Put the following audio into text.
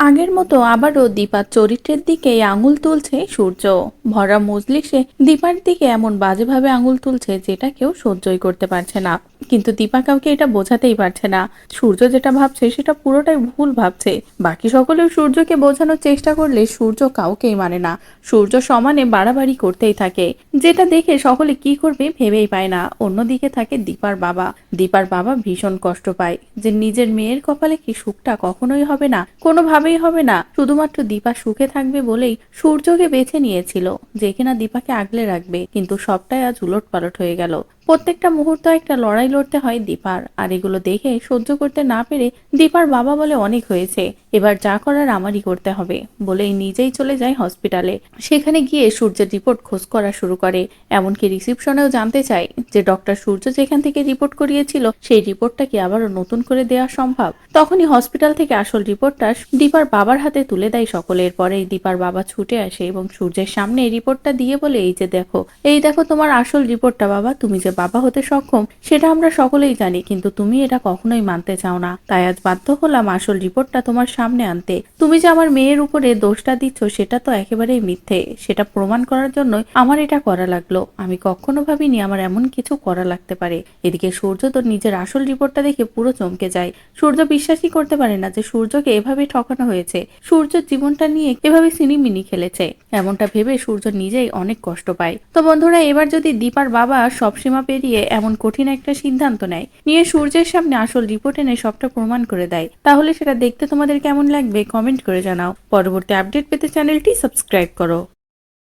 আগের মতো আবারও দীপার চরিত্রের দিকে আঙুল তুলছে সূর্য। ভরা মজলিসে দীপার দিকে এমন বাজেভাবে আঙুল তুলছে যেটা কেউ সহ্যই করতে পারছে না। কিন্তু দীপা কাউকে এটা বোঝাতেই পারছে না। সূর্য যেটা ভাবছে সেটা পুরোটাই ভুল ভাবছে। বাকি সকলেও সূর্যকে বোঝানোর চেষ্টা করলে সূর্য কাউকেই মানে না। সূর্য সমানে বাড়াবাড়ি করতেই থাকে, যেটা দেখে সকলে কি করবে ভেবেই পায় না। অন্যদিকে থাকে দীপার বাবা। দীপার বাবা ভীষণ কষ্ট পায় যে নিজের মেয়ের কপালে কি সুখটা কখনোই হবে না, কোনোভাবেই হবে না। শুধুমাত্র দীপা সুখে থাকবে বলেই সূর্যকে বেছে নিয়েছিল, যে কিনা দীপাকে আগলে রাখবে। কিন্তু সবটাই আজ উলটপালট হয়ে গেল। প্রত্যেকটা মুহূর্ত একটা লড়াই লড়তে হয় দীপার। আর এগুলো দেখে সহ্য করতে না পেরে দীপার বাবা বলে অনেক হয়েছে, এবার যা করার আমারই করতে হবে বলেই নিজেই চলে যায় হসপিটালে। সেখানে গিয়ে সূর্যের রিপোর্ট খোঁজ করা শুরু করে। এমনকি রিসিপশনেও জানতে চায় যে ডক্টর সূর্য যেখান থেকে রিপোর্ট করিয়েছিল সেই রিপোর্টটা কি আবারও নতুন করে দেওয়া সম্ভব। তখনই হসপিটাল থেকে আসল রিপোর্টটা দীপার বাবার হাতে তুলে দেয় সকলের। পরেই দীপার বাবা ছুটে আসে এবং সূর্যের সামনে এই রিপোর্টটা দিয়ে বলে, এই দেখো তোমার আসল রিপোর্টটা বাবা। তুমি যে বাবা হতে সক্ষম সেটা আমরা সকলেই জানি, কিন্তু তুমি এটা কখনোই মানতে চাও না। তাই আজ বাধ্য হলাম আসল রিপোর্টটা তোমার সামনে আনতে। তুমি যে আমার মেয়ের উপরে দোষটা দিচ্ছ সেটা তো একেবারেই মিথ্যে। সেটা প্রমাণ করার জন্য আমার এটা করা লাগলো। আমি কখনো ভাবিনি আমার এমন কিছু করা লাগতে পারে। এদিকে সূর্য তো নিজের আসল রিপোর্টটা দেখে পুরো চমকে যায়। সূর্য বিশ্বাসই করতে পারে না যে সূর্যকে এভাবে ঠকানো হয়েছে। সূর্যের জীবনটা নিয়ে এভাবে সিনিমিনি খেলেছে, এমনটা ভেবে সূর্য নিজেই অনেক কষ্ট পায়। তো বন্ধুরা, এবার যদি দীপার বাবা সব সীমা পেরিয়ে এমন কঠিন একটা সিদ্ধান্ত নেয়, নিয়ে সূর্যের সামনে আসল রিপোর্ট এনে সবটা প্রমাণ করে দেয়, তাহলে সেটা দেখতে তোমাদের কেমন লাগবে কমেন্ট করে জানাও। পরবর্তী আপডেট পেতে চ্যানেলটি সাবস্ক্রাইব করো।